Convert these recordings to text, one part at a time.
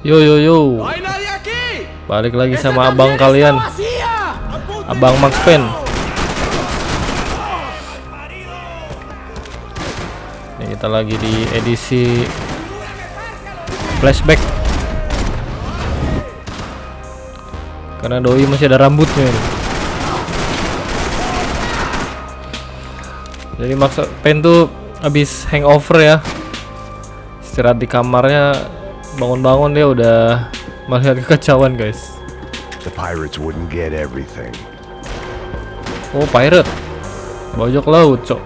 Yo yo yo. Balik lagi sama abang kalian, Abang Max Payne. Ini kita lagi di edisi flashback. Karena doi masih ada rambutnya. Jadi Max Payne tuh habis hangover ya. Istirahat di kamarnya, bangun-bangun dia udah melihat kekacauan, guys. The pirates wouldn't get everything. Oh, pirate. Bajak laut, cok.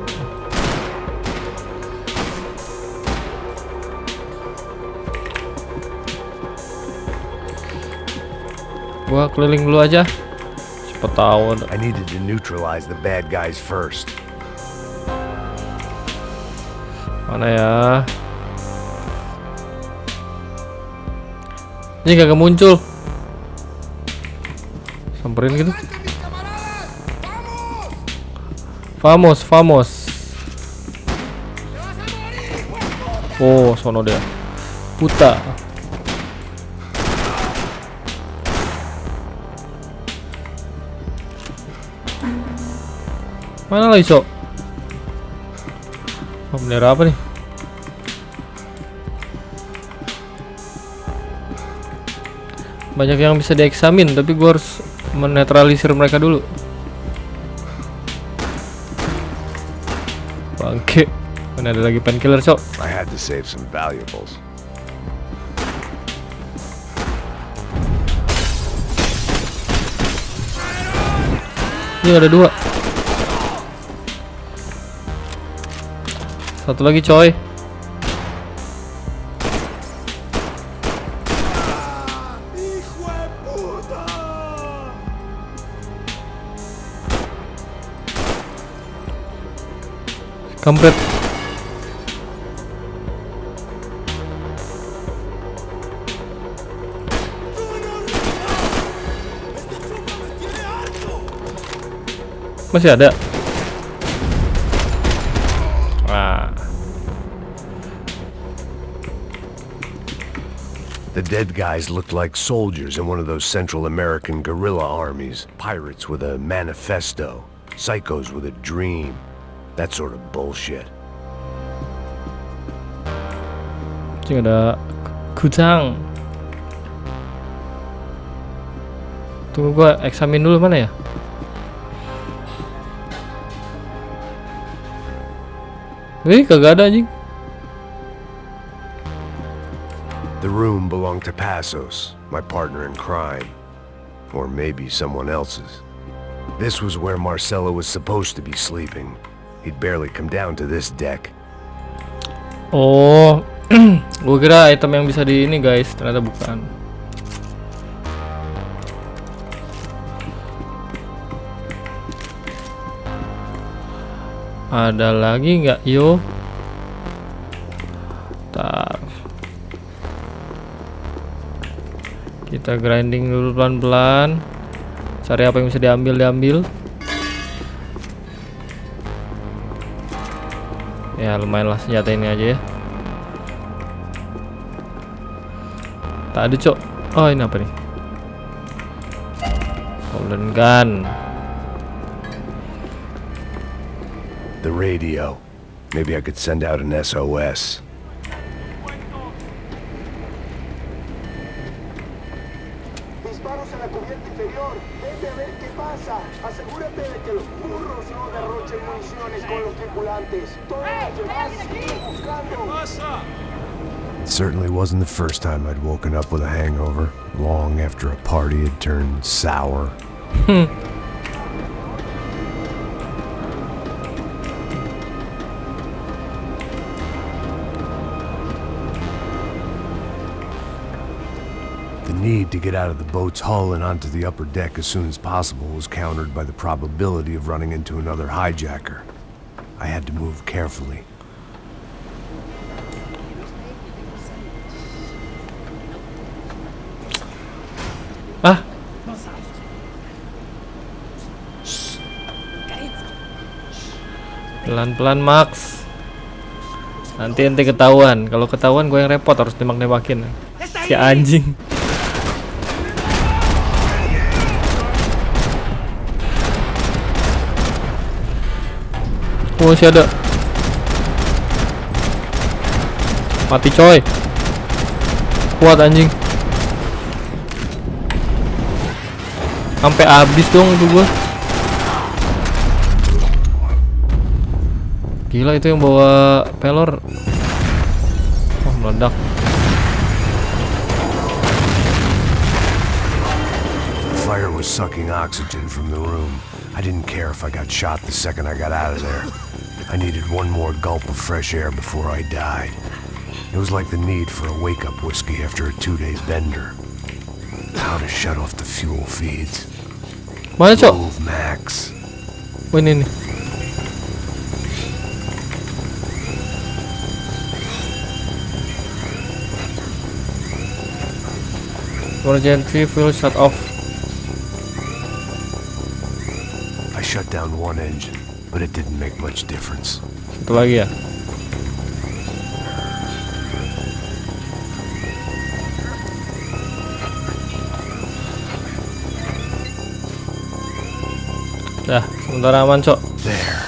Gua keliling dulu aja. Cepet tahu. I needed to neutralize the bad guys first. Mana ya? Ini gak muncul. Samperin gitu. Famos. Oh, sono dia. Puta. Mana lagi, Sok? Oh, bendera apa nih? Banyak yang bisa dieksamin, tapi gue harus menetralisir mereka dulu. Bangke. Mana ada lagi painkiller, Cok? I had to save some valuables. Ini ada dua. Satu lagi, coy. Kampret. Masih ada. Nah. The dead guys looked like soldiers in one of those Central American guerrilla armies. Pirates with a manifesto. Psychos with a dream. That sort of bullshit. Ini ada kutang. Tunggu gua eksamin dulu, mana ya? Kagak ada anjing. The room belonged to Passos, my partner in crime. Or maybe someone else's. This was where Marcelo was supposed to be sleeping. He'd barely come down to this deck. Oh, gue kira item yang bisa di ini, guys, ternyata bukan. Ada lagi nggak, yo? Ntar kita grinding dulu pelan-pelan. Cari apa yang bisa diambil. Ya lumayan lah senjata ini aja ya. Tak ada, Cok. Oh, ini apa nih? Golden gun. The radio. Maybe I could send out an SOS. Disparos en la cubierta inferior. Vete a ver qué pasa. Asegúrate de que los burros no derrochen municiones con los tripulantes. Todos los demás siguen buscando. It certainly wasn't the first time I'd woken up with a hangover, long after a party had turned sour. The need to get out of the boat's hull and onto the upper deck as soon as possible was countered by the probability of running into another hijacker. I had to move carefully. Ah, pelan-pelan, Max. Nanti ketahuan. Kalau ketahuan gue yang repot, harus tembak-tembakin. Si anjing. Oh, masih ada. Mati coy. Kuat anjing. Sampai habis dong itu gua. Gila itu yang bawa pelor. Oh, meledak. The fire was sucking oxygen from the room. I didn't care if I got shot the second I got out of there. I needed one more gulp of fresh air before I died. It was like the need for a wake-up whiskey after a 2-day bender. How to shut off the fuel feeds. Mana, Cok? Move, Max. Oh, ini nih. Emergency fuel shut off. I shut down one engine, but it didn't make much difference. Satu lagi ya. Dah, sementara aman, Cok. There.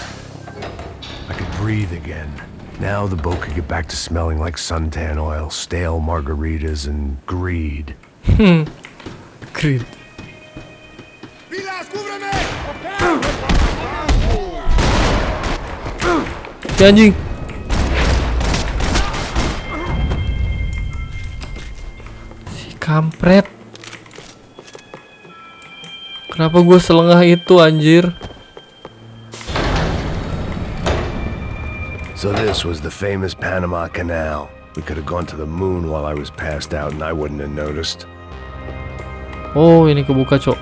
I could breathe again. Now the boat could get back to smelling like suntan oil, stale margaritas, and greed. Great. Si anjing. Si kampret. Kenapa gue selengah itu anjir? So this was the famous Panama Canal. We could have gone to the moon while I was passed out and I wouldn't have noticed. Oh, ini kebuka, Cok.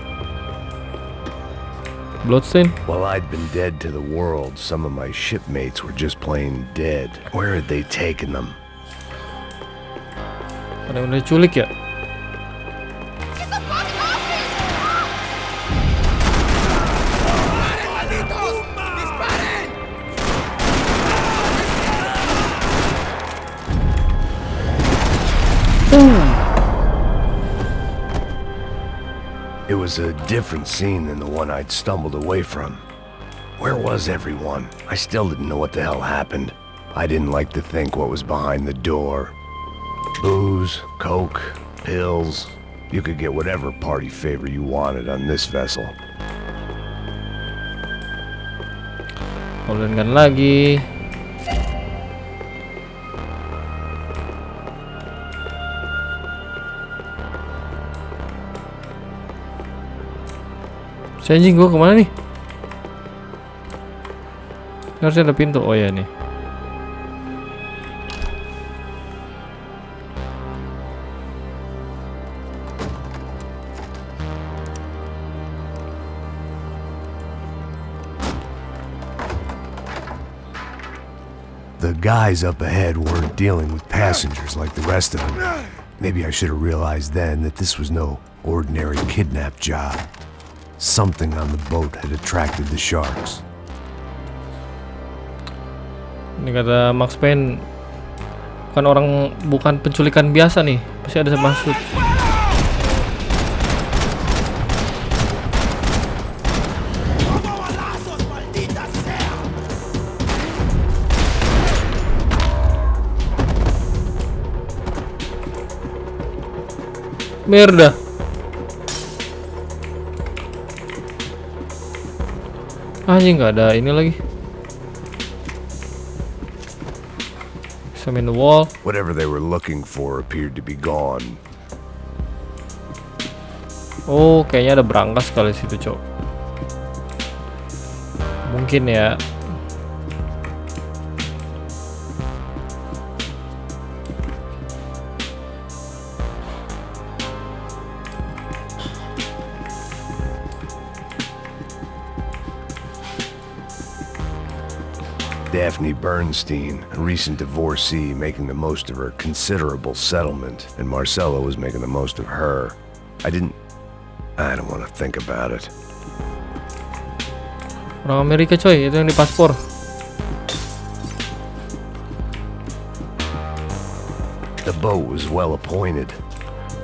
Bloodstain. While I'd been dead to the world, some of my shipmates were just plain dead. Where had they taken them? Ada yang udah culik ya? It was a different scene than the one I'd stumbled away from. Where was everyone? I still didn't know what the hell happened. I didn't like to think what was behind the door. Booze, coke, pills. You could get whatever party favor you wanted on this vessel. Ulenkan lagi. Si anjing, gua kemana nih? Harusnya ada pintu. Oh ya nih. The guys up ahead weren't dealing with passengers like the rest of them. Maybe I should have realized then that this was no ordinary kidnap job. Something on the boat had attracted the sharks. Ini kata Max Payne, bukan penculikan biasa nih, pasti ada maksud. Merda. Anjing, nggak ada ini lagi. Examine the wall. Whatever they were looking for appeared to be gone. Oh, kayaknya ada brankas kali situ, Cok. Mungkin ya. Daphne Bernstein, a recent divorcee, making the most of her considerable settlement, and Marcelo was making the most of her. I don't want to think about it. Orang Amerika, coy, itu yang di paspor. The boat was well appointed.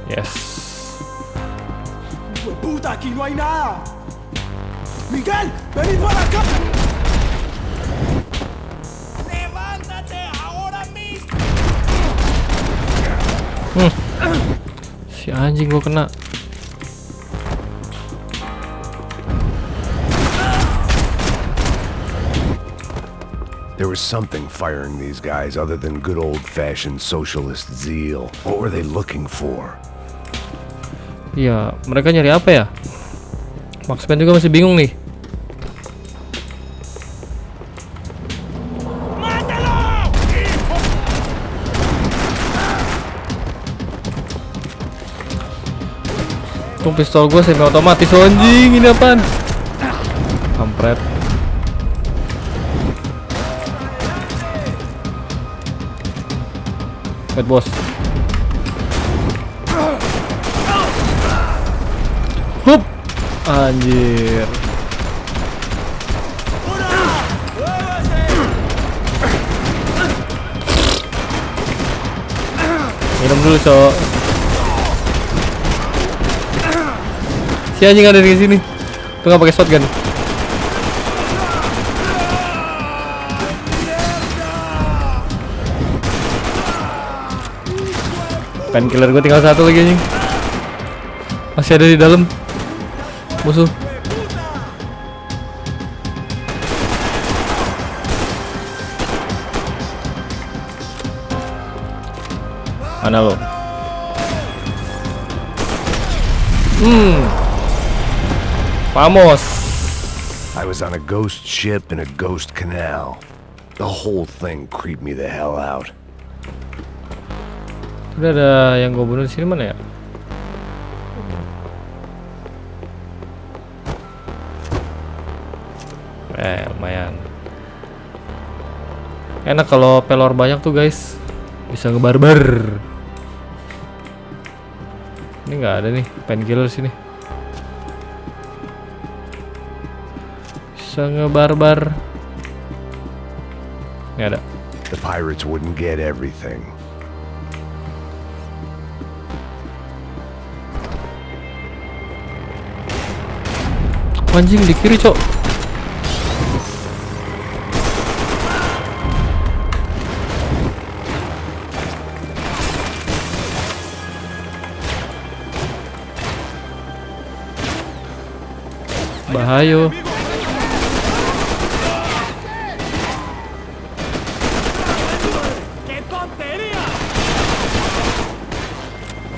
Yes. Puta, aquí no hay nada. Miguel, vení para acá. Levántate ahora mismo. Si anjing gua kena. There was something firing these guys other than good old-fashioned socialist zeal. What were they looking for? Iya, mereka nyari apa ya? Marksman juga masih bingung nih. Tung pistol gue semi otomatis anjing, ini apaan? Kampret. Head bos. Hup. Anjir. Minum dulu, cok. Si anjing ada di sini. Tuh nggak pakai shotgun. Painkiller gue tinggal satu lagi anjing. Masih ada di dalam musuh. Mana lo? Vamos. I was on a ghost ship in a ghost canal. The whole thing creeped me the hell out. Udah ada yang gue bunuh di sini mana ya? Lumayan. Enak kalau pelor banyak tuh guys. Bisa ngebarbar. Ini nggak ada nih painkiller sini. Bisa ngebarbar. Ini ada. The pirates wouldn't get everything. Anjing di kiri, cok. Bahaya.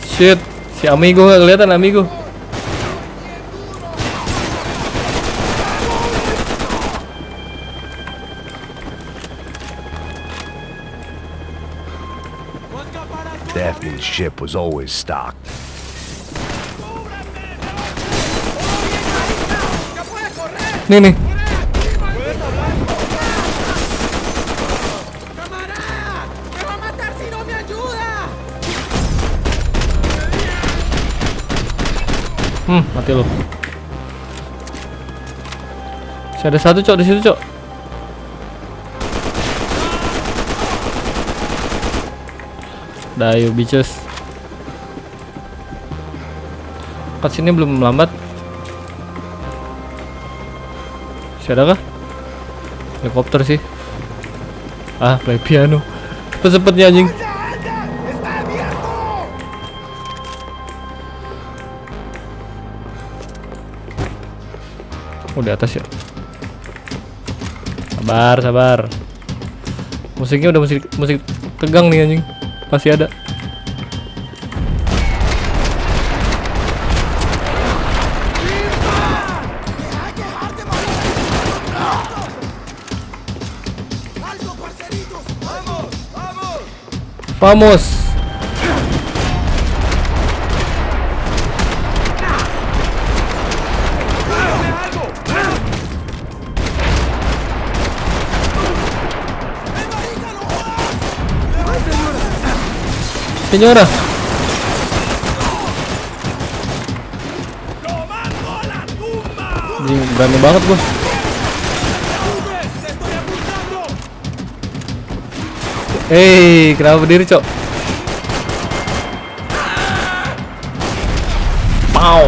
Shit, si amigo nggak kelihatan amigo. Daphne's ship was always stocked. Nih nih. Mati lo. Masih ada satu, cok, di situ, cok. Dah, yuk bitches. Kat sini belum lambat. Masih ada kah? Helikopter sih. Play piano. Cepet-cepetnya anjing. Oh, di atas ya. Sabar, sabar. Musiknya udah musik tegang nih anjing. Pasti ada. Vamos. Señora. Ini berani banget gua. Kenapa berdiri, cok? Au.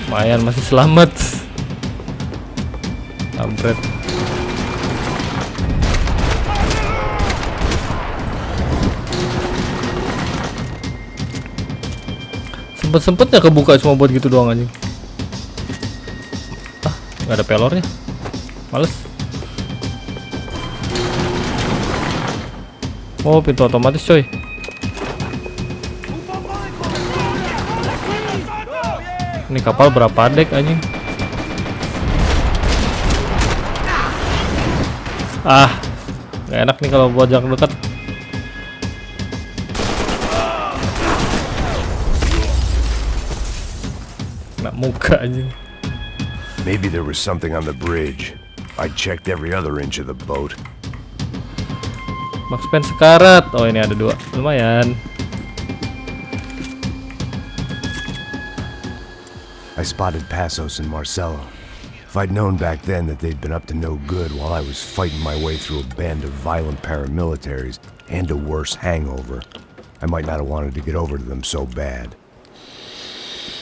Lumayan masih selamat. Kampret. Sempet-sempetnya kebuka cuma buat gitu doang anjing. Ah, nggak ada pelornya. Males. Oh, pintu otomatis coy. Ini kapal berapa dek anjing? Ah, nggak enak nih kalau buat jarak dekat. Kena muka anjing. Maybe there was something on the bridge. I checked every other inch of the boat. Max pen sekarat. Oh, ini ada 2. Lumayan. I spotted Passos and Marcelo. If I'd known back then that they'd been up to no good while I was fighting my way through a band of violent paramilitaries and a worse hangover, I might not have wanted to get over to them so bad.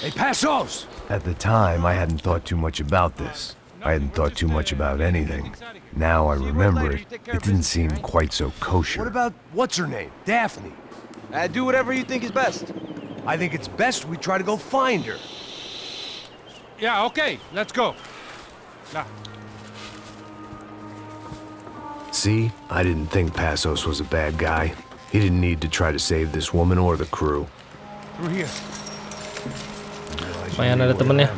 Hey, Passos! At the time, I hadn't thought too much about this. I hadn't thought too much about anything. Now I remember it, it didn't seem quite so kosher. What about, what's her name? Daphne? Do whatever you think is best. I think it's best we try to go find her. Yeah, okay, let's go. Nah. See, I didn't think Passos was a bad guy. He didn't need to try to save this woman or the crew. Through here. Lumayan ada temennya.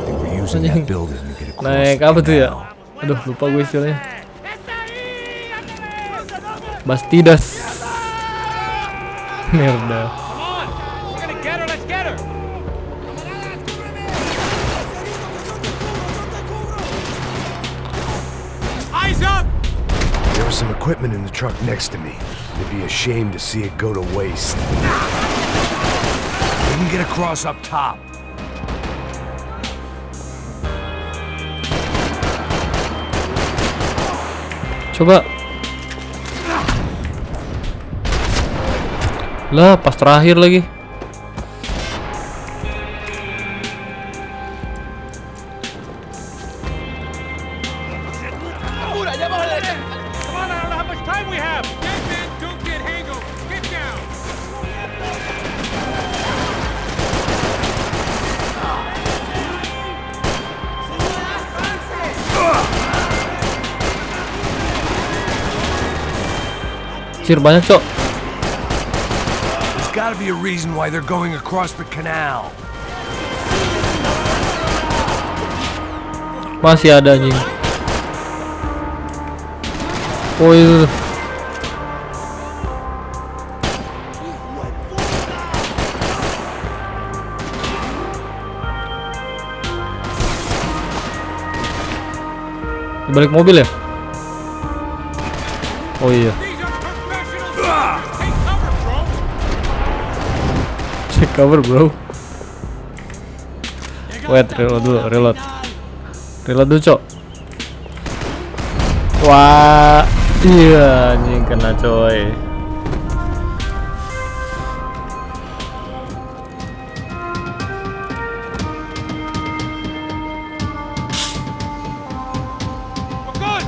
They were using that building to get across Naik the apa tuh ya? canal. Aduh, lupa gue istilahnya. Bastidas. Merda. Come on, we're gonna get her, let's get her. Eyes up! There was some equipment in the truck next to me. It'd be a shame to see it go to waste. We can get across up top. Coba. Lah, pas terakhir lagi. Come on, I don't know how much time we have. Get in, don't get hangover. Get down. Cir banyak, Cok. There's gotta be a reason why they're going across the canal. Masih ada anjing. Oh itu. Di balik mobil ya? Oh iya. These are professionals. Take cover, bro. Check cover, bro. Wait, reload dulu, reload. Reload dulu, Cok. Wah, iya anjing kena coy. We're good.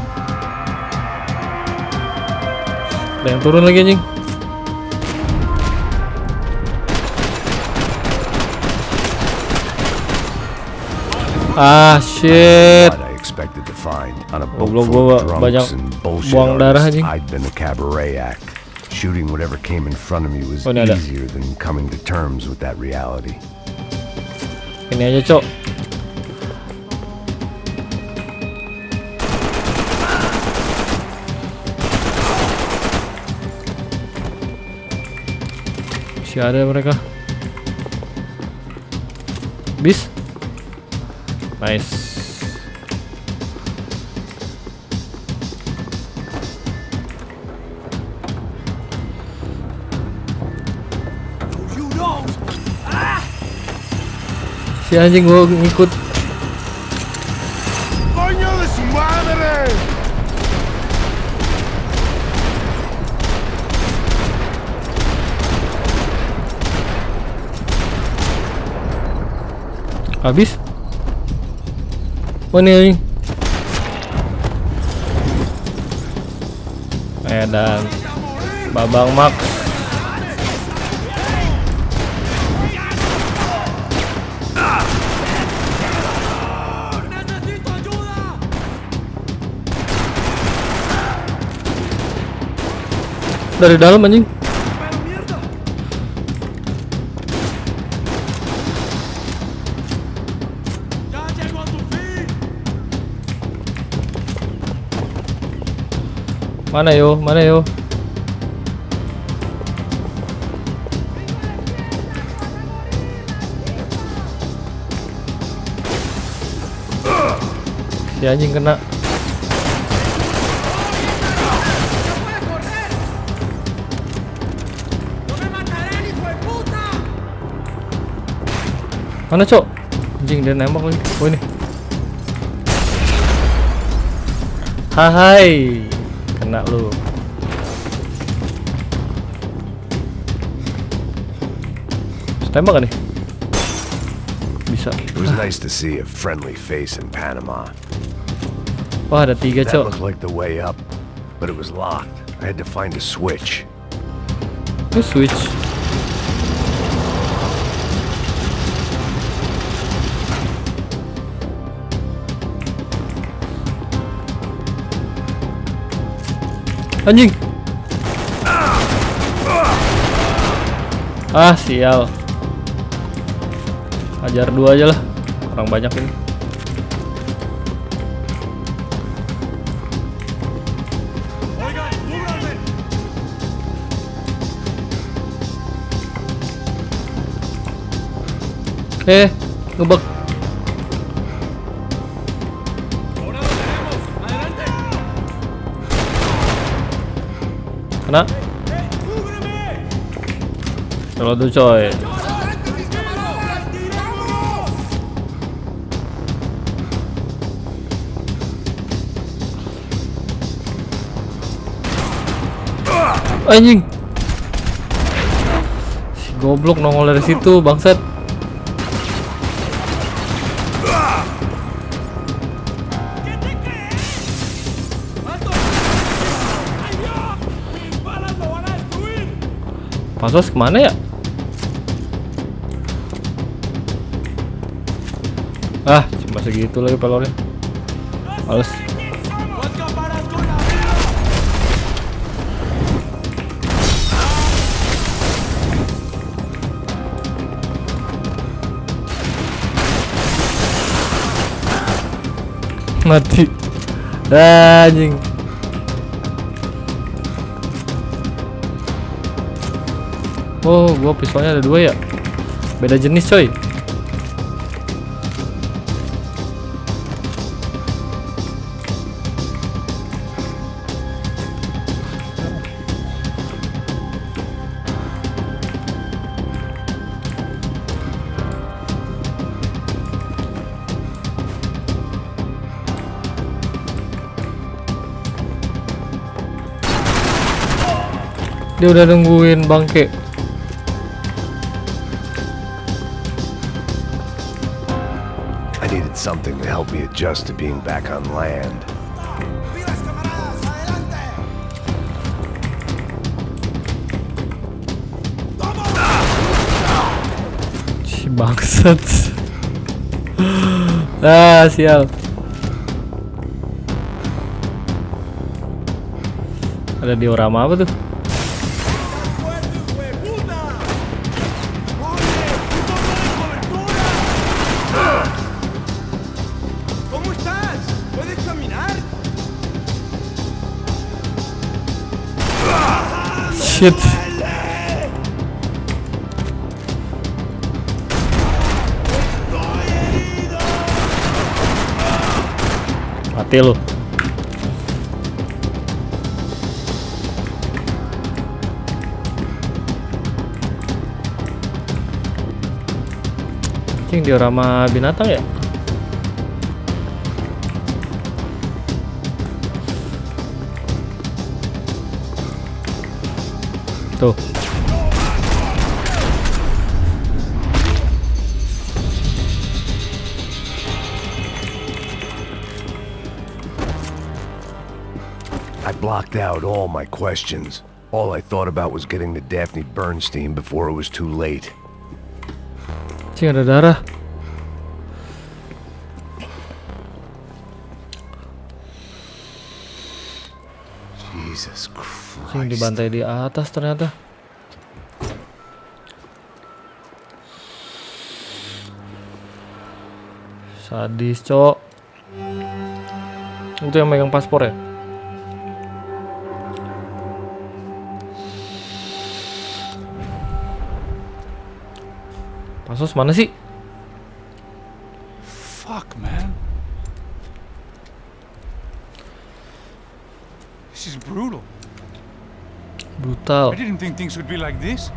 Ada yang turun lagi anjing. Ah shit. What I expected to find on a Goblok, boat full gua of banyak drunks and bullshit buang darah artists. anjing. I'd been a cabaret act. Shooting whatever came in front of me was Oh, ini ada. easier than coming to terms with that reality. Ini aja, Cok. Masih ada mereka. Bis. Nice. You don't! Si anjing gua ngikut. Coño de su madre! Habis. Oh nih. Dan Babang Max. Dari dalam anjing. Mana yo? Mana yo? Si anjing kena. Mana cok? Anjing dia nembak lagi. Oh ini. Hai. Kena lu. Tembak kan nih? Bisa. It was nice to see a friendly face in Panama. Wah, ada 3 That cok. looked like the way up, but it was locked. I had to find a switch. Ini switch. Anjing. Ah, sial. Ajar 2 aja lah. Orang banyak ini. Ngebek. Kena. Kalau tuh coy. Anjing. Si goblok nongol dari situ, bangsat. Passos kemana ya? Ah, cuma segitu lagi pelornya. Males. Mati. Anjing. Oh, gua pistolnya ada 2 ya. Beda jenis, coy. Dia udah nungguin bangke. I needed something to help me adjust to being back on land. Si bangsat. Ah, sial. Ada diorama apa tuh? Shit. Mati lu. Anjing diorama binatang ya? Tuh. I blocked out all my questions. All I thought about was getting to Daphne Bernstein before it was too late. Cing, ada darah. Jesus Cing, Christ. dibantai di atas ternyata. Sadis, cok. Itu yang megang paspor ya? Passos mana sih? Fuck, man. This is brutal. Brutal. I didn't think things would be like this.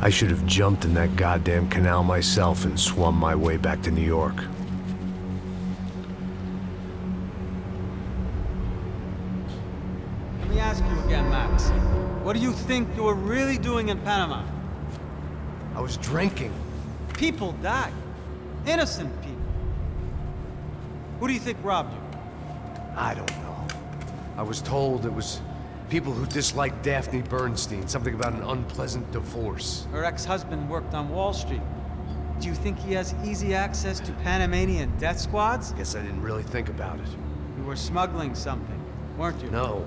I should have jumped in that goddamn canal myself and swum my way back to New York. Let me ask you again, Max. What do you think you were really doing in Panama? I was drinking. People died. Innocent people. Who do you think robbed you? I don't know. I was told it was people who disliked Daphne Bernstein, something about an unpleasant divorce. Her ex-husband worked on Wall Street. Do you think he has easy access to Panamanian death squads? Guess I didn't really think about it. You were smuggling something, weren't you? No.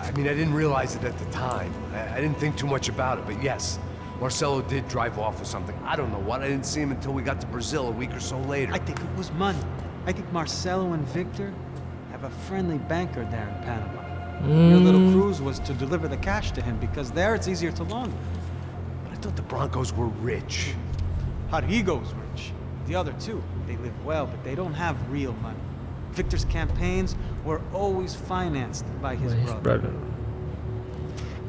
I mean, I didn't realize it at the time. I didn't think too much about it, but yes, Marcelo did drive off with something. I don't know what. I didn't see him until we got to Brazil a week or so later. I think it was money. I think Marcelo and Victor have a friendly banker there in Panama. Your little cruise was to deliver the cash to him because there it's easier to launder. But I thought the Broncos were rich. Rodrigo's rich. The other two, they live well, but they don't have real money. Victor's campaigns were always financed by his brother.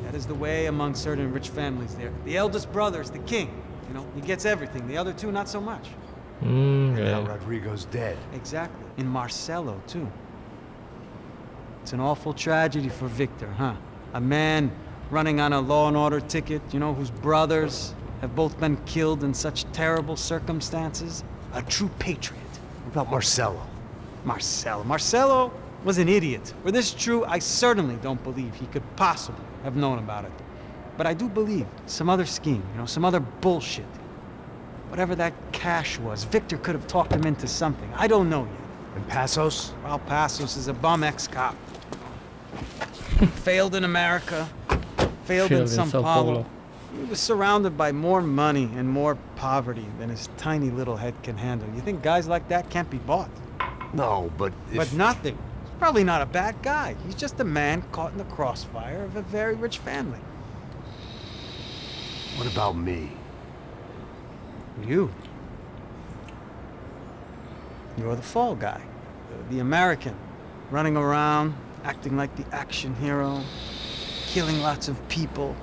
That is the way among certain rich families there. The eldest brother is the king. You know, he gets everything. The other two, not so much. And Yeah. now Rodrigo's dead. Exactly. And Marcelo, too. It's an awful tragedy for Victor, huh? A man running on a law and order ticket, you know, whose brothers have both been killed in such terrible circumstances. A true patriot. What about Marcelo? Marcelo was an idiot. Were this true, I certainly don't believe he could possibly have known about it. But I do believe some other scheme, you know, some other bullshit. Whatever that cash was, Victor could have talked him into something. I don't know yet. And Passos? Raul Passos is a bum ex-cop. Failed in America, failed in São Paulo. He was surrounded by more money and more poverty than his tiny little head can handle. You think guys like that can't be bought? No, but if... But nothing. He's probably not a bad guy. He's just a man caught in the crossfire of a very rich family. What about me? You. You're the fall guy. The American. Running around, acting like the action hero. Killing lots of people.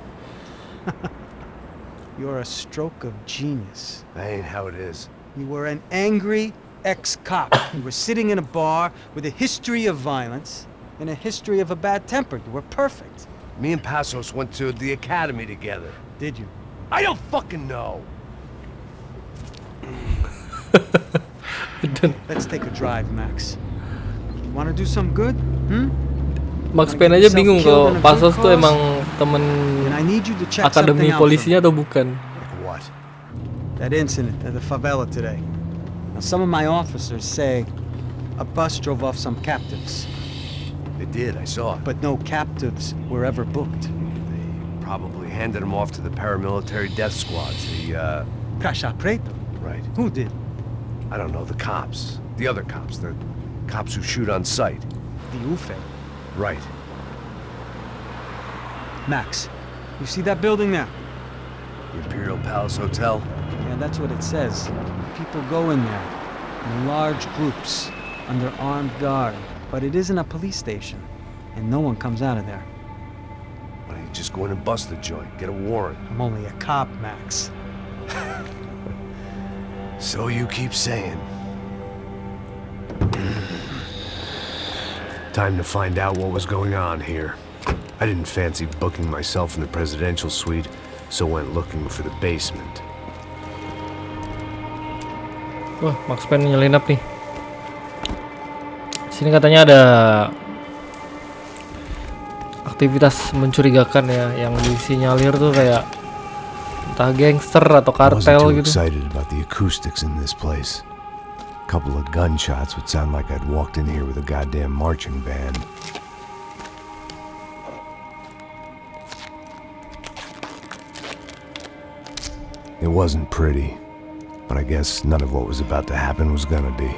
You're a stroke of genius. That ain't how it is. You were an angry ex-cop. You were sitting in a bar with a history of violence and a history of a bad temper. You were perfect. Me and Passos went to the academy together. Did you? I don't fucking know. Let's take a drive, Max. You want to do some good? Max Payne aja bingung kalau Passos tuh emang temen And I need you to check akademi something out polisinya atau bukan. What? That incident at the favela today. Now, some of my officers say a bus drove off some captives, It did, I saw it. but no captives were ever booked. They probably handed them off to the paramilitary death squads. The, Caixa Preto? right. Who did? I don't know, the cops. The other cops. The cops who shoot on sight. The UFE. Right. Max, you see that building there? The Imperial Palace Hotel? Yeah, that's what it says. People go in there in large groups under armed guard, but it isn't a police station, and no one comes out of there. Why don't you just go in and bust the joint? Get a warrant. I'm only a cop, Max. So you keep saying. Time to find out what was going on here. I didn't fancy booking myself in the presidential suite, so went looking for the basement. Wah, Max Payne nyelinap nih. Sini katanya ada aktivitas mencurigakan ya, yang disinyalir tuh kayak entah gangster atau I wasn't kartel too gitu. excited about the acoustics in this place. Couple of gunshots would sound like I'd walked in here with a goddamn marching band. It wasn't pretty, but I guess none of what was about to happen was gonna be.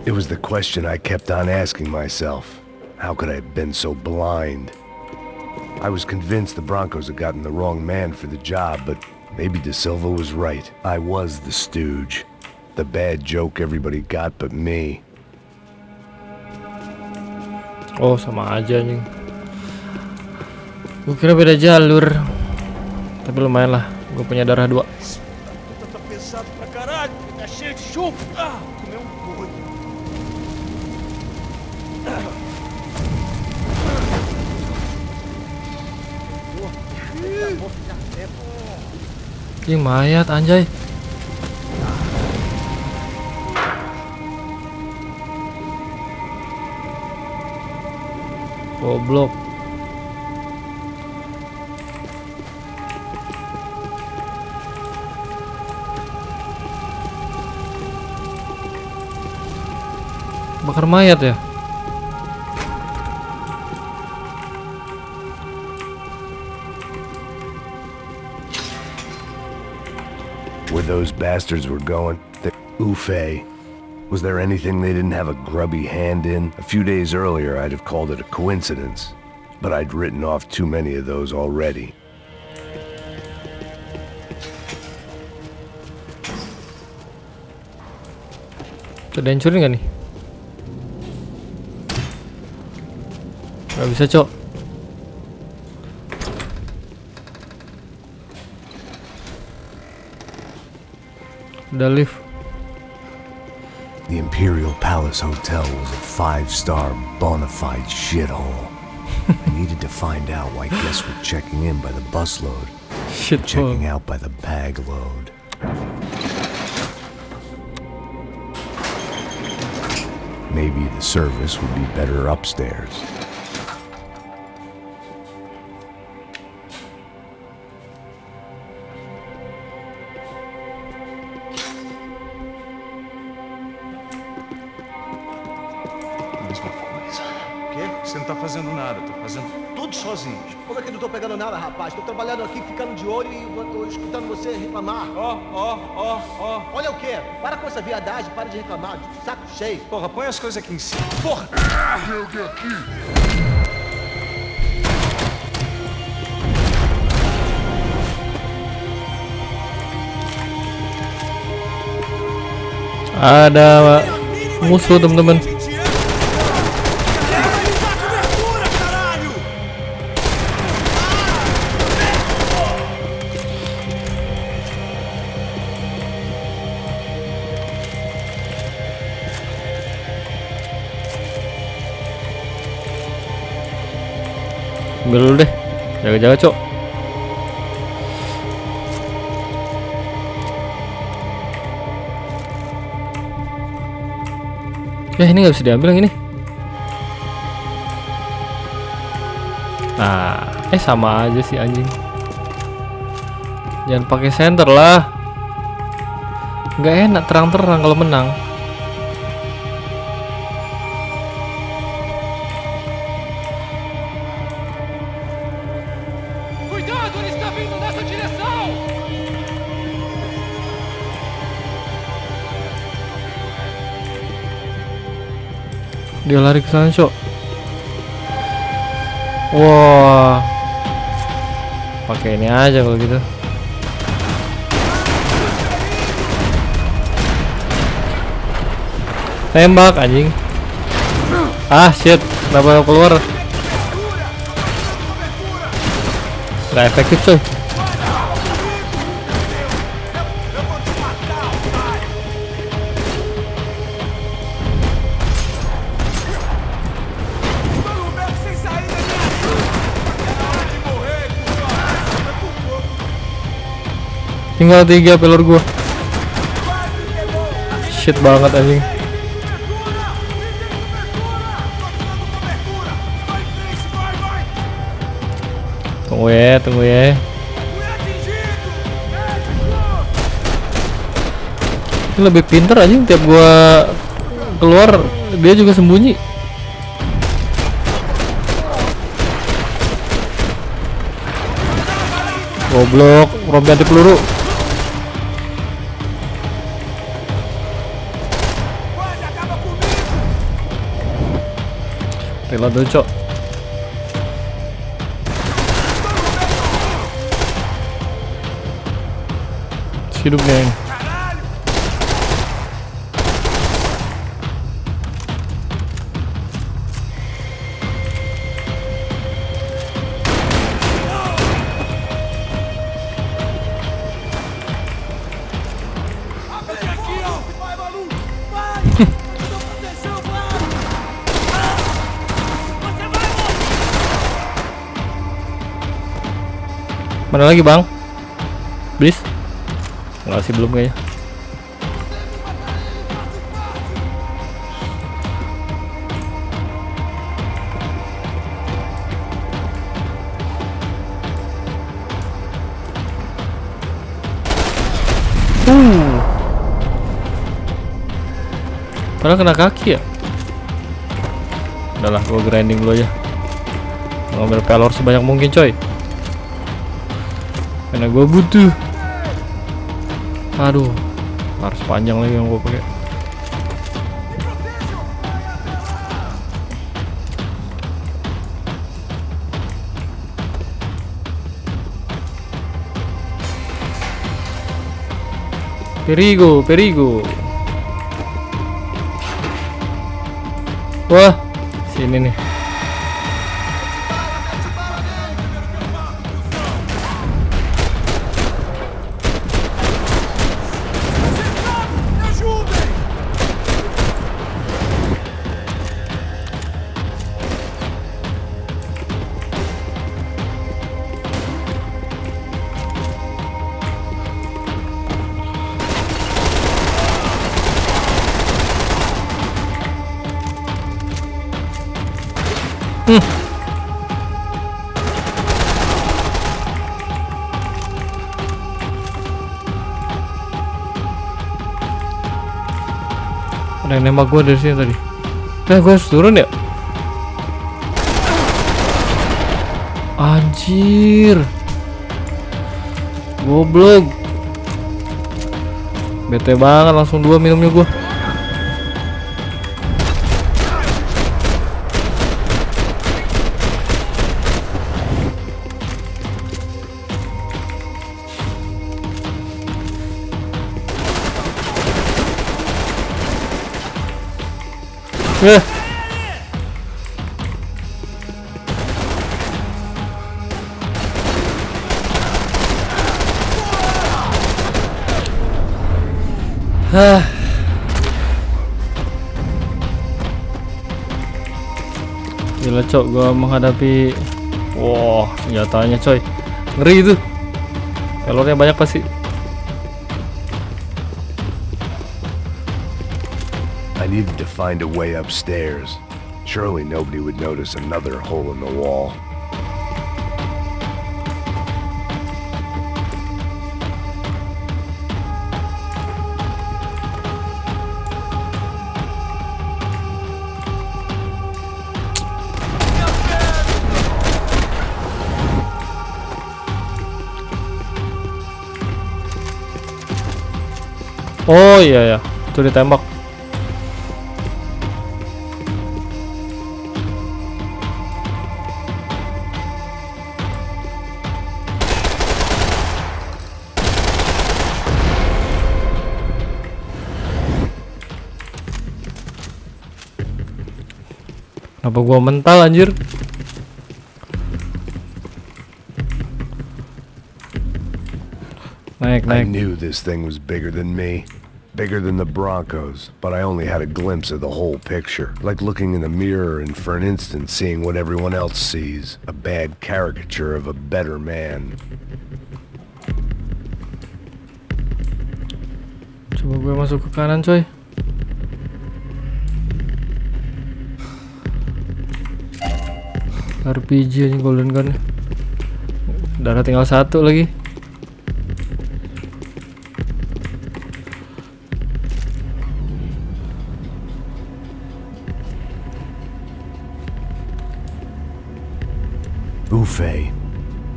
It was the question I kept on asking myself. How could I have been so blind? I was convinced the Broncos had gotten the wrong man for the job, but maybe De Silva was right. I was the stooge. The bad joke everybody got but me. Oh, sama aja nih. Gue kira beda jalur. Tapi lumayan lah, gue punya darah 2. Tá pesado pra caralho, tá cheio de chumbo. Comeu boi. Ih, mayat anjay. Goblok. Bakar mayat ya? Where those bastards were going, the Ufe. Was there anything they didn't have a grubby hand in? A few days earlier, I'd have called it a coincidence, but I'd written off too many of those already. Ada yang curi nggak nih? Nggak bisa, Cok. Udah lift. The Imperial Palace Hotel was a 5-star bona fide shithole. I needed to find out why guests were checking in by the busload, Shit, checking out by the bag load. Maybe the service would be better upstairs. Mesma coisa. O quê? Você não tá fazendo nada, tô fazendo tudo sozinho. Como é que não tô pegando nada, rapaz? Tô trabalhando aqui, ficando de olho e escutando você reclamar. Ó. Olha o quê? Para com essa viadagem, para de reclamar. Saco cheio. Porra, põe as coisas aqui em cima. Porra! Ada musuh, teman-teman. Ambil dulu deh. Jaga-jaga, Cok. Ya, ini nggak bisa diambil yang ini. Nah, sama aja sih anjing. Jangan pakai center lah. Nggak enak terang-terang kalau menang. Cuidado, ele está vindo nessa direção! Dia lari ke sana, Cok. Wah. Pakai ini aja kalau gitu. Tembak anjing. Ah, shit. Kenapa keluar? Gak efektif, coy. Tinggal 3 pelor gua. Shit banget anjing. Tunggu ya. Ini lebih pinter anjing, tiap gua keluar dia juga sembunyi. Goblok, rompi anti peluru. Reload dulu, cok. Hidup geng. Mana lagi bang? Bis? Enggak sih, belum kayaknya. Padahal kena kaki ya. Udahlah, gua grinding dulu aja. Ngambil pelor sebanyak mungkin coy, karena gue butuh. Aduh, harus panjang lagi yang gue pakai. Perigo. Wah, sini nih. Ada yang nembak gue dari sini tadi. Gue harus turun ya? Anjir, goblok. Bete banget, langsung 2 minumnya gue. Gila cok, gua menghadapi. Wah, senjatanya coy, ngeri itu. Pelornya banyak pasti. I needed to find a way upstairs. Surely nobody would notice another hole in the wall. Oh iya ya, itu ditembak. Kenapa gua mental anjir? Naik. I knew this thing was bigger than me. Bigger than the Broncos, but I only had a glimpse of the whole picture. Like looking in a mirror and for an instant seeing what everyone else sees. A bad caricature of a better man. Coba gue masuk ke kanan coy. RPG aja golden gun. Darah tinggal 1 lagi. Buffet.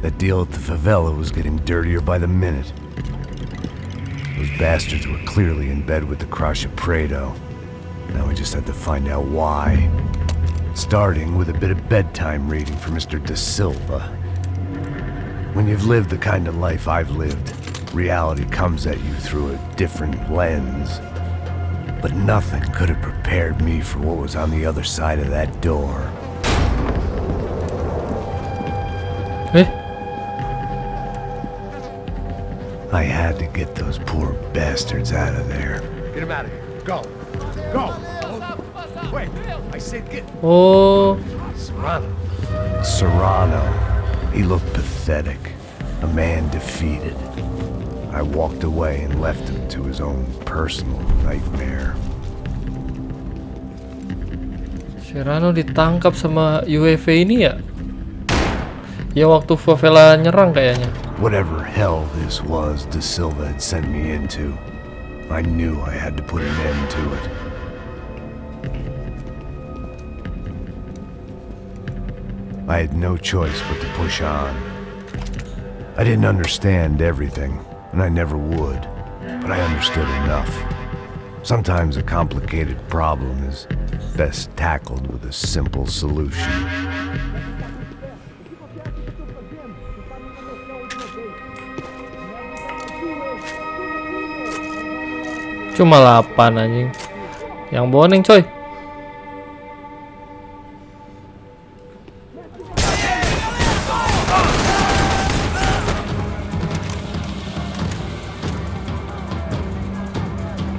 That deal at the favela was getting dirtier by the minute. Those bastards were clearly in bed with the Crusher Prado. Now we just had to find out why. Starting with a bit of bedtime reading for Mr. Da Silva. When you've lived the kind of life I've lived, reality comes at you through a different lens. But nothing could have prepared me for what was on the other side of that door. I had to get those poor bastards out of there. Get him out of here. Go. Go. Wait. I said get. Oh, Serrano. He looked pathetic. A man defeated. I walked away and left him to his own personal nightmare. Serrano ditangkap sama UAV ini ya? Ya waktu favela nyerang kayaknya. Whatever hell this was Da Silva had sent me into, I knew I had to put an end to it. I had no choice but to push on. I didn't understand everything, and I never would, but I understood enough. Sometimes a complicated problem is best tackled with a simple solution. Cuma 8 anjing. Yang boneng coy.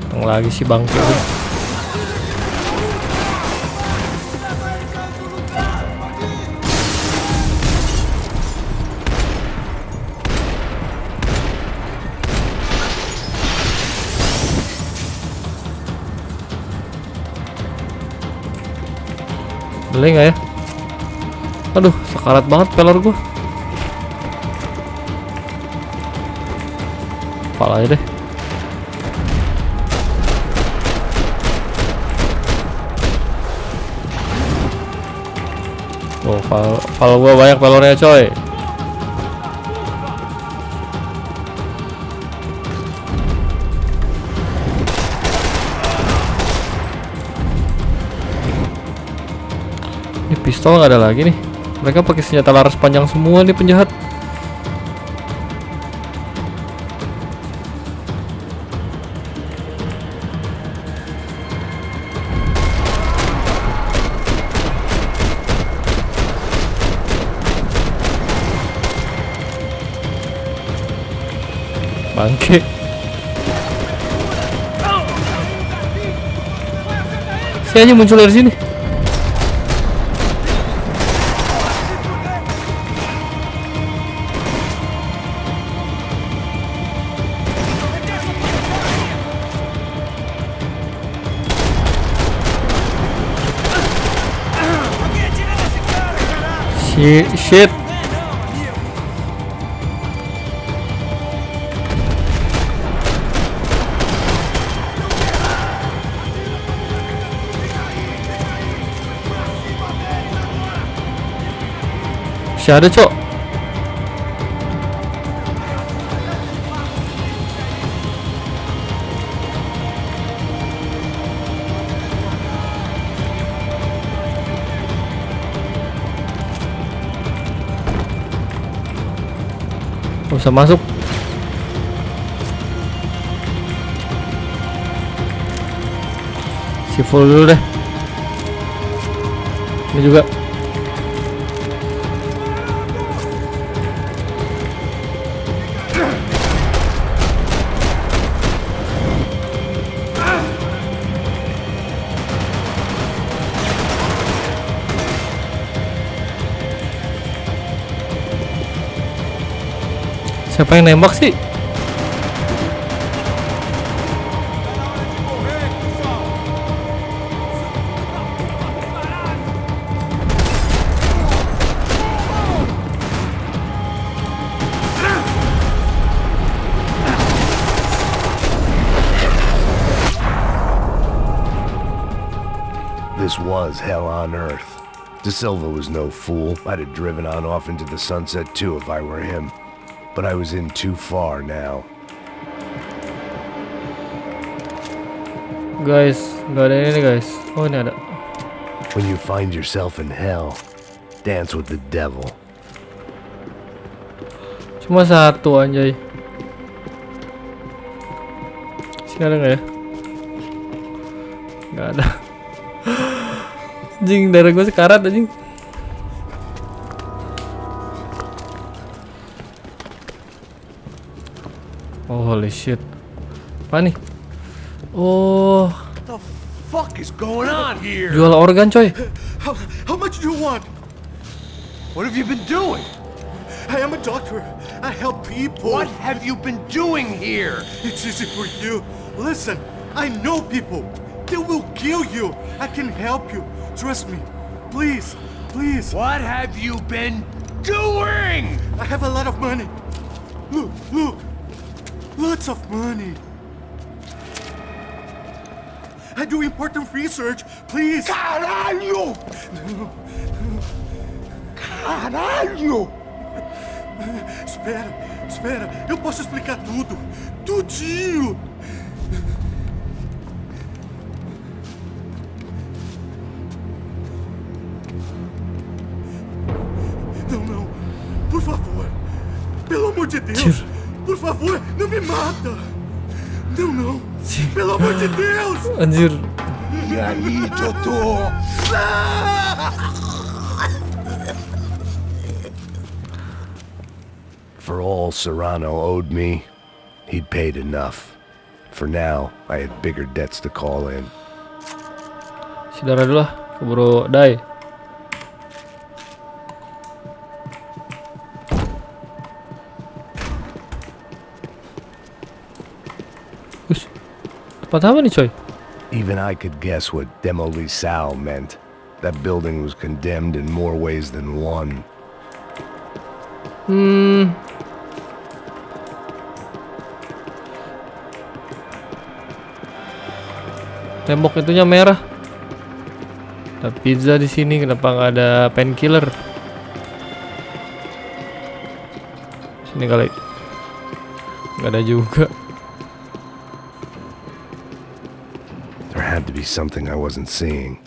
Datang lagi si bangke. Boleh nggak ya? Aduh, sekarat banget pelor gua. Pala aja deh. Oh, pal gua banyak pelornya coy. Pistol nggak ada lagi nih. Mereka pakai senjata laras panjang semua nih penjahat. Bangke. Si aja muncul dari sini. Shit. Masih ada cok. Gak usah masuk. Si full dulu deh. Ini juga. Siapa yang nembak sih? This was hell on earth. De Silva was no fool. I'd have driven on off into the sunset too if I were him. But I was in too far now. Guys, nggak ada ini guys. Oh ini ada. When you find yourself in hell, dance with the devil. Cuma satu anjay. Sini ada nggak ya? Nggak ada. Anjing, darah gue sekarat anjing. Oh, holy shit. Apa nih? Oh, What the fuck is going on here? jual organ coy. How much do you want? What have you been doing? I am a doctor. I help people. What have you been doing here? It's easy for you. Listen, I know people. They will kill you. I can help you. Trust me. Please, please. What have you been doing? I have a lot of money. Look, look. Lots of money. I do important research. Please. Caralho! Caralho! Espera, espera. Eu posso explicar tudo. Tudinho. Não, não. Por favor. Pelo amor de Deus. Por favor, não me mata. Não, não. Pelo amor de Deus. Anjir. E aí, doutor? For all Serrano owed me, he'd paid enough. For now, I had bigger debts to call in. Si darah dulu lah, keburu die. Tempat apa nih coy? Even I could guess what demolisal meant. That building was condemned in more ways than one. Tembok itunya merah. Ada pizza di sini, kenapa nggak ada painkiller? Sini kali. Nggak ada juga. There had to be something I wasn't seeing.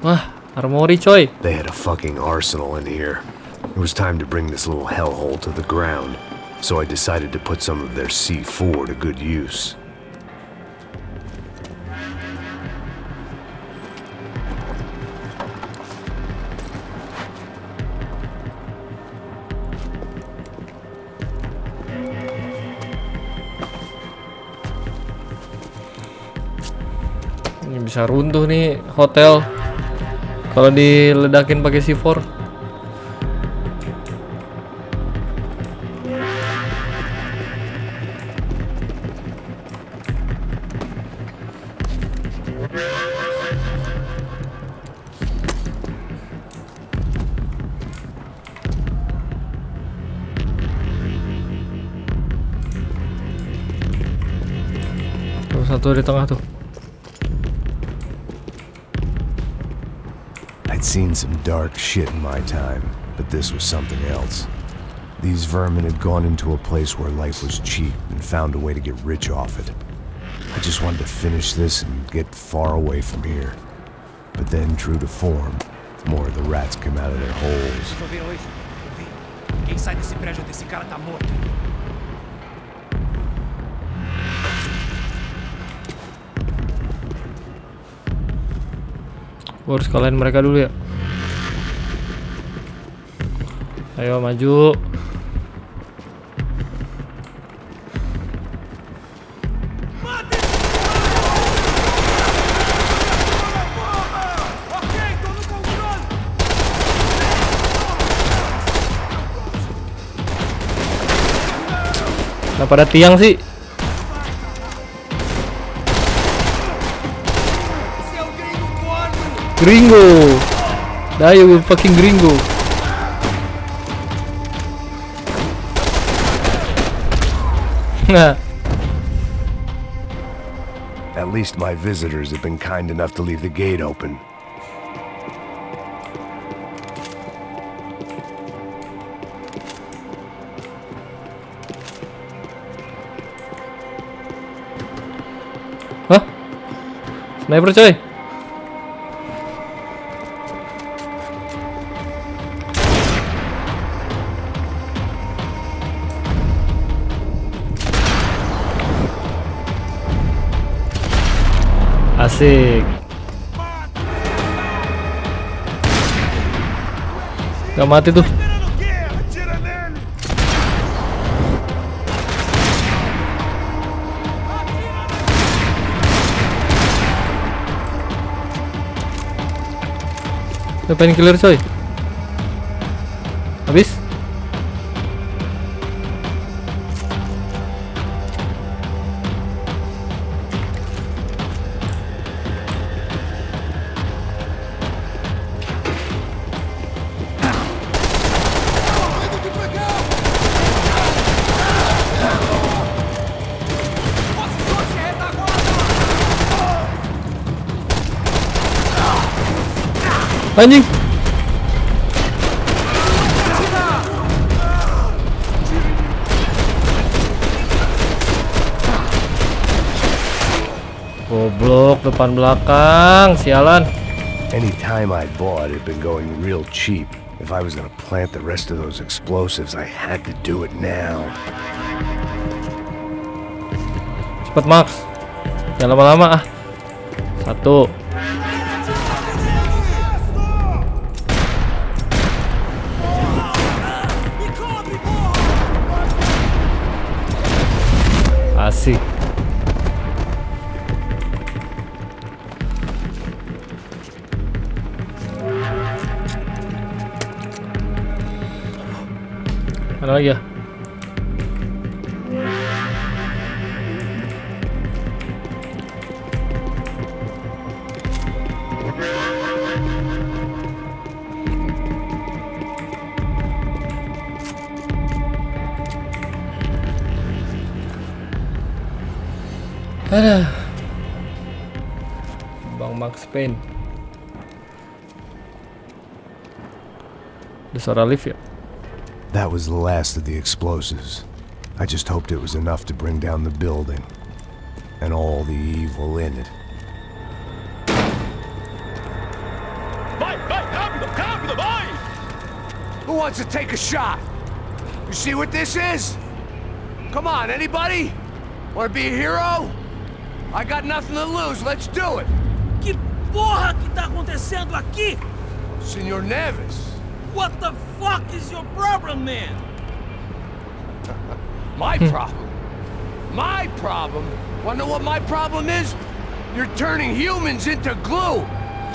Wah, armory coy. They had a fucking arsenal in here. It was time to bring this little hellhole to the ground, so I decided to put some of their C4 to good use. Ini bisa runtuh nih hotel kalau diledakin pakai C4. Tuh, satu di tengah tuh. I'd seen some dark shit in my time, but this was something else. These vermin had gone into a place where life was cheap and found a way to get rich off it. I just wanted to finish this and get far away from here. But then, true to form, more of the rats came out of their holes. Quem sai desse prédio desse cara tá morto. Gua harus kalahin mereka dulu ya. Ayo maju. Kenapa ada tiang sih? Gringo, die you fucking gringo. Nah, At least my visitors have been kind enough to leave the gate open. Hah? Sniper coy. Asik. Gak mati tuh. Pengen killer coy. Habis. Anjing. Goblok, depan belakang, sialan. Any time I bought had been going real cheap. If I was gonna plant the rest of those explosives, I had to do it now. Cepet Max. Jangan lama-lama ah. 1. Asik. Mana lagi ya? Ada Bang Max Payne. Ada suara lift ya? That was the last of the explosives. I just hoped it was enough to bring down the building and all the evil in it. Who wants to take a shot? You see what this is? Come on, anybody? Want to be a hero? I got nothing to lose, let's do it! Que porra que tá acontecendo aqui? Senor Neves. What the fuck is your problem, man? My problem? My problem? Wanna know what my problem is? You're turning humans into glue!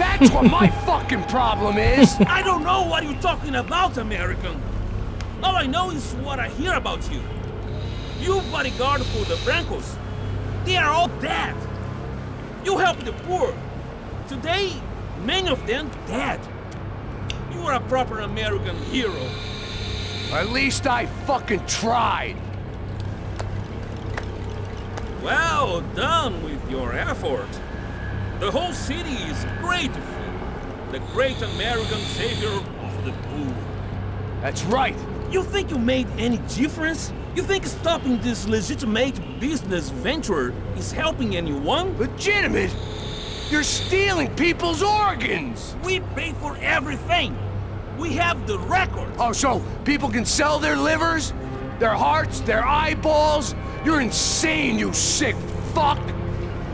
That's what my fucking problem is! I don't know what you're talking about, American. All I know is what I hear about you. You bodyguard for the Brancos. They are all dead. You help the poor. Today, many of them dead. You are a proper American hero. At least I fucking tried. Well done with your effort. The whole city is grateful. The great American savior of the poor. That's right. You think you made any difference? You think stopping this legitimate business venture is helping anyone? Legitimate? You're stealing people's organs! We pay for everything. We have the records. Oh, so people can sell their livers? Their hearts? Their eyeballs? You're insane, you sick fuck!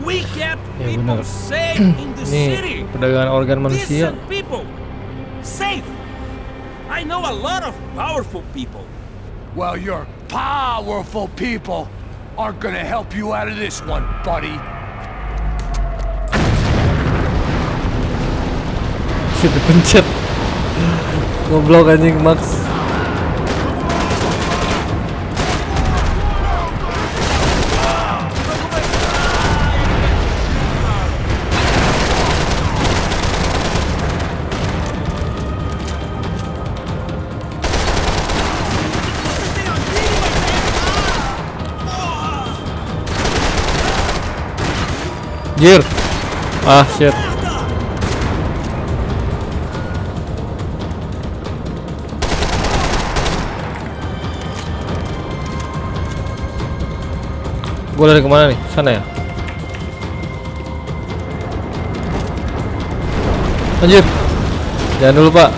We kept Ya, people benar. safe in the city. Perdagangan organ manusia. Decent people. Safe. I know a lot of powerful people. Well, your powerful people aren't gonna help you out of this one, buddy. Situ pencet. Goblok anjing Max. Jir. Ah, shit. Gue lari kemana nih? Sana ya? Anjir. Jangan dulu, Pak.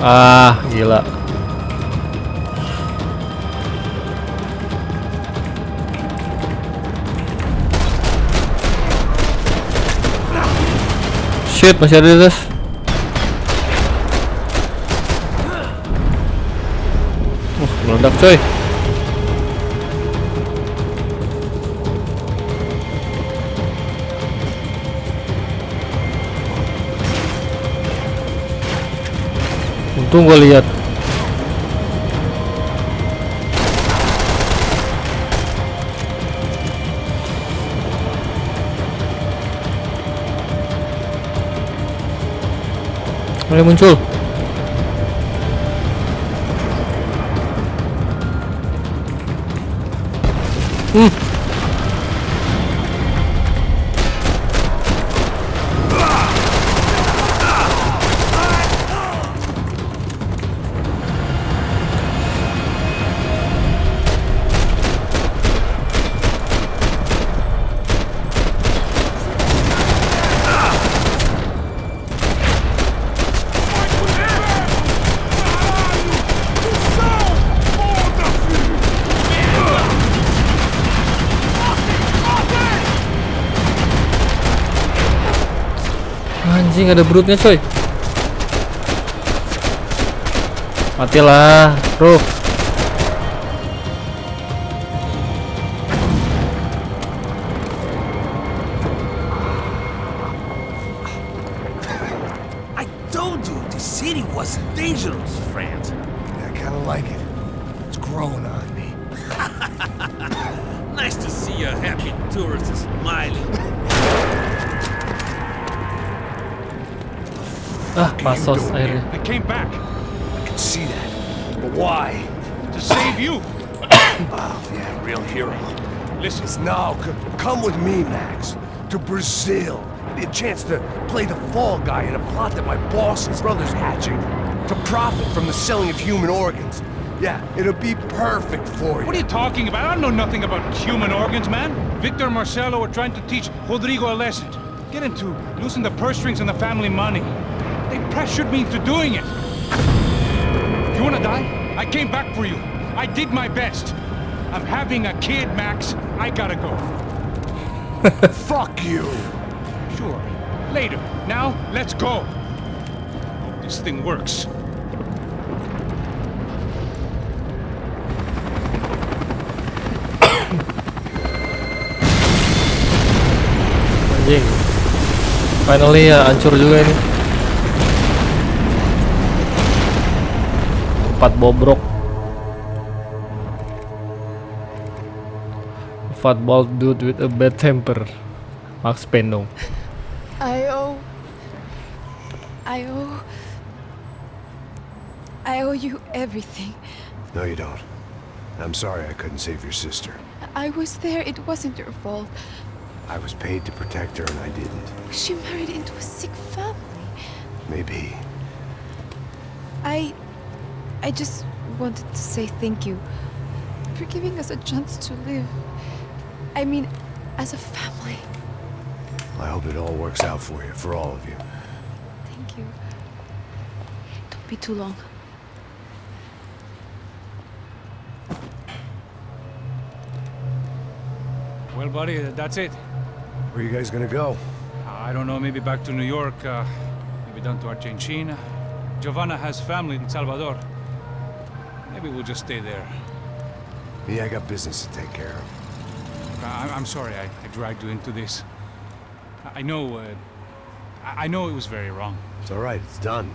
Ah, gila. Shit, masih ada di atas. Meledak coy. Untung gue lihat. Mulai muncul. Anjing, ada brutnya coy. Matilah, bro. I told you the city was dangerous, friend. I kinda like it. It's growing on me. Nice to see a happy tourist smiling. Ah, Passos akhirnya. They came back I can see that. But why? to save you. Oh, yeah, real hero. Listen, Now, come with me, Max. To Brazil. Be a chance to play the fall guy in a plot that my boss's brother's hatching. To profit from the selling of human organs. Yeah, it'll be perfect for you. what are you talking about? I know nothing about human organs, man. Victor and Marcelo were trying to teach Rodrigo a lesson. Get him to loosen the purse strings and the family money. They pressured me into doing it. You wanna die? I came back for you. I did my best. I'm having a kid, Max. I gotta go. Fuck you. Sure. Later. Now, let's go. Hope this thing works. Anjing. Finally ya, hancur juga ini. 4 bobrok. Fat bald dude with a bad temper. Max Payne dong. I owe you everything. No, you don't. I'm sorry I couldn't save your sister. I was there. It wasn't your fault. I was paid to protect her and I didn't. She married into a sick family. Maybe. I just wanted to say thank you for giving us a chance to live. I mean, as a family. I hope it all works out for you, for all of you. Thank you. Don't be too long. Well, buddy, that's it. Where are you guys gonna go? I don't know, maybe back to New York, maybe down to Argentina. Giovanna has family in Salvador. Maybe we'll just stay there. Me, I got business to take care of. I'm sorry I dragged you into this. I know it was very wrong. It's all right, it's done.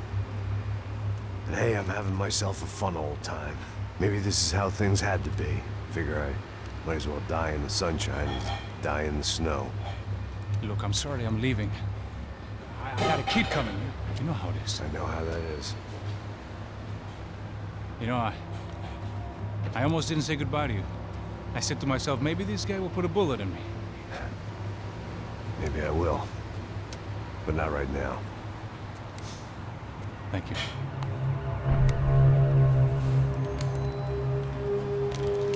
And hey, I'm having myself a fun old time. Maybe this is how things had to be. Figure I might as well die in the sunshine as die in the snow. Look, I'm sorry I'm leaving. I got a kid coming. You know how it is. I know how that is. You know, I almost didn't say goodbye to you. I said to myself, maybe this guy will put a bullet in me. Maybe I will. But not right now. Thank you.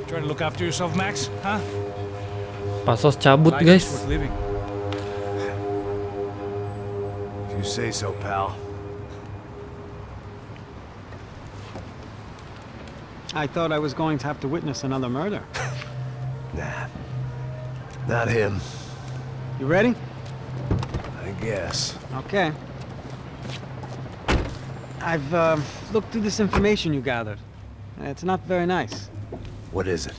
Try to look after yourself, Max, huh? Passos cabut, Life is guys. worth living. If you say so, pal. I thought I was going to have to witness another murder. Nah. Not him. You ready? I guess. Okay. I've looked through this information you gathered. It's not very nice. What is it?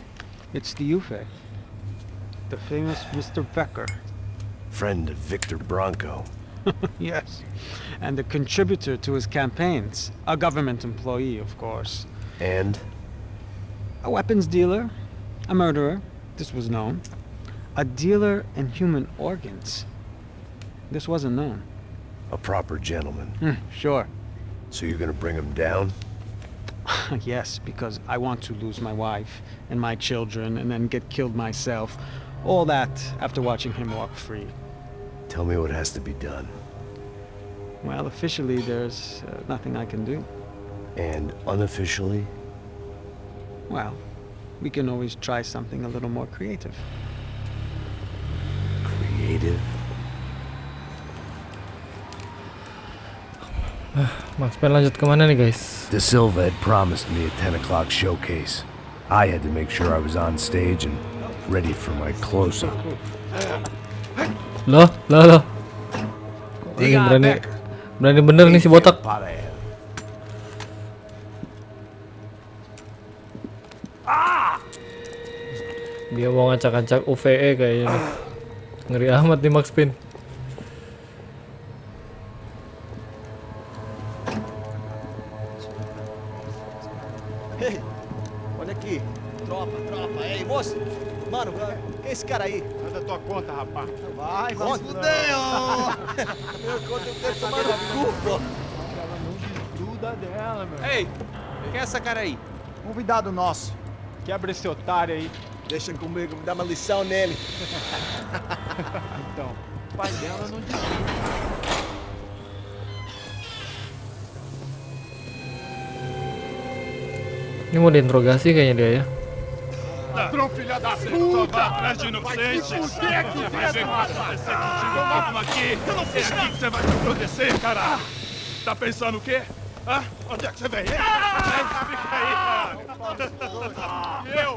It's the UFE. The famous Mr. Becker. Friend of Victor Branco. Yes. And a contributor to his campaigns. A government employee, of course. And? A weapons dealer. A murderer. This was known. A dealer in human organs. This wasn't known. A proper gentleman. Sure. So you're gonna bring him down? Yes, because I want to lose my wife and my children and then get killed myself. All that after watching him walk free. Tell me what has to be done. Well, officially there's nothing I can do. And unofficially? Well, we can always try something a little more creative. Creative? Max Payne lanjut kemana nih, guys? De Silva had promised me a 10 o'clock showcase. I had to make sure I was on stage and ready for my close-up. Loh. Ini berani bener nih si botak. Dia mau ngacak-ngacak UVE kayaknya nih. Ngeri amat nih Max Payne. Ei, olha aqui. Tropa. Ei, moço. Mano, quem é esse cara aí? Manda tua conta, rapaz. Vai fuder, ó. Meu conta eu quero tomar no cu, pô. Ela não desgruda dela, meu. Hey, quem é essa cara aí? Convidado nosso. Quebra esse otário aí. Deixa comigo, me dá uma lição nele. Então, o pai dela não desgruda. Ini mau diinterogasi kayaknya dia ya. Ladrão, filha da puta! Vai atrás de inocente! Vai ver como vai ser contigo mesmo aqui! Eu não fiz nada! Você vai te proteger, cara! Tá pensando o quê? Hã? Onde é que você vem? Fica aí, cara! Eu?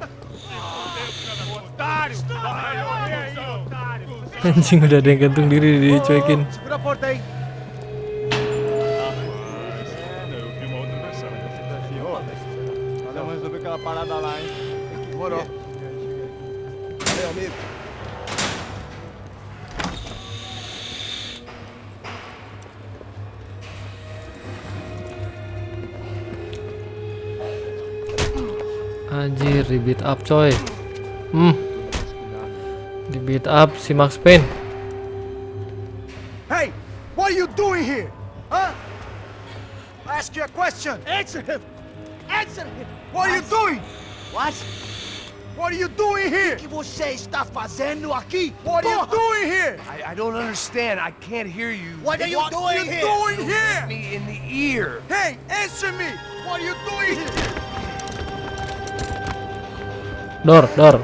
Otário! Vai, aí, otário! Anjing udah ada yang gantung diri dicuekin. Segura a porta aí. Eu vi uma outra versão. Vamos resolver aquela parada lá, hein? Demorou. Valeu, amigo. Anjir, di beat up coy. Di beat up si Max Payne. Hey, what are you doing here? Huh? I ask you a question. Answer him! Answer him! What are you doing? What? What are you doing here? O que você está fazendo aqui? What are you doing here? I don't understand. I can't hear you. What are you doing here? Doing here? Me in the ear. Hey, answer me. What are you doing here? Dor.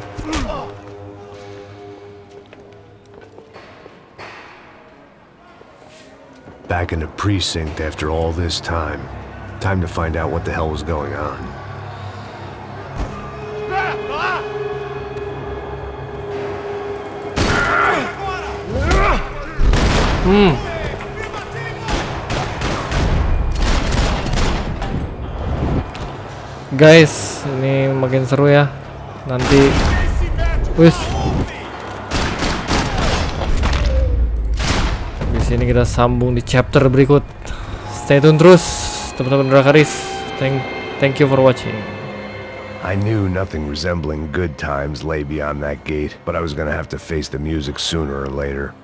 Back in the precinct after all this time. Time to find out what the hell was going on. Guys, ini makin seru ya. Nanti di sini kita sambung di chapter berikut. Stay tune terus teman-teman Drakaris. Thank you for watching. I knew nothing resembling good times lay beyond that gate, but I was gonna have to face the music sooner or later.